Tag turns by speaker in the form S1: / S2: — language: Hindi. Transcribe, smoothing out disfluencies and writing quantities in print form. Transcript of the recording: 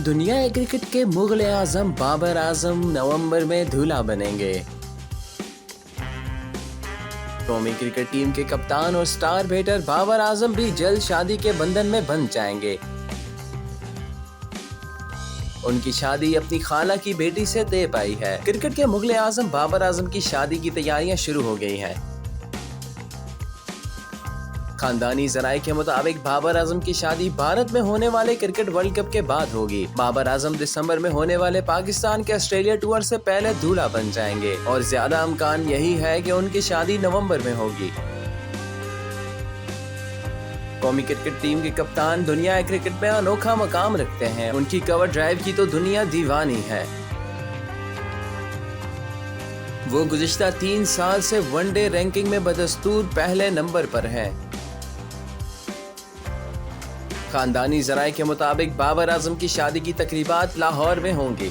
S1: दुनिया क्रिकेट के मुगल आजम बाबर आजम नवंबर में दूल्हा बनेंगे। कौमी क्रिकेट टीम के कप्तान और स्टार बैटर बाबर आजम भी जल्द शादी के बंधन में बंध जाएंगे। उनकी शादी अपनी खाला की बेटी से तय पाई है। क्रिकेट के मुगल आजम बाबर आजम की शादी की तैयारियां शुरू हो गई हैं। खानदानी जराये के मुताबिक बाबर आजम की शादी भारत में होने वाले क्रिकेट वर्ल्ड कप के बाद होगी। बाबर आजम दिसंबर में होने वाले पाकिस्तान के ऑस्ट्रेलिया टूर से पहले दूल्हा बन जाएंगे और ज्यादा इम्कान यही है कि उनकी शादी नवंबर में होगी। कौमी क्रिकेट टीम के कप्तान दुनिया क्रिकेट में अनोखा मकाम रखते हैं। उनकी कवर ड्राइव की तो दुनिया दीवानी है। वो गुज़िश्ता 3 साल से वनडे रैंकिंग में बदस्तूर पहले नंबर पर हैं। खानदानी जराये के मुताबिक बाबर आजम की शादी की तकरीबात लाहौर में होंगी।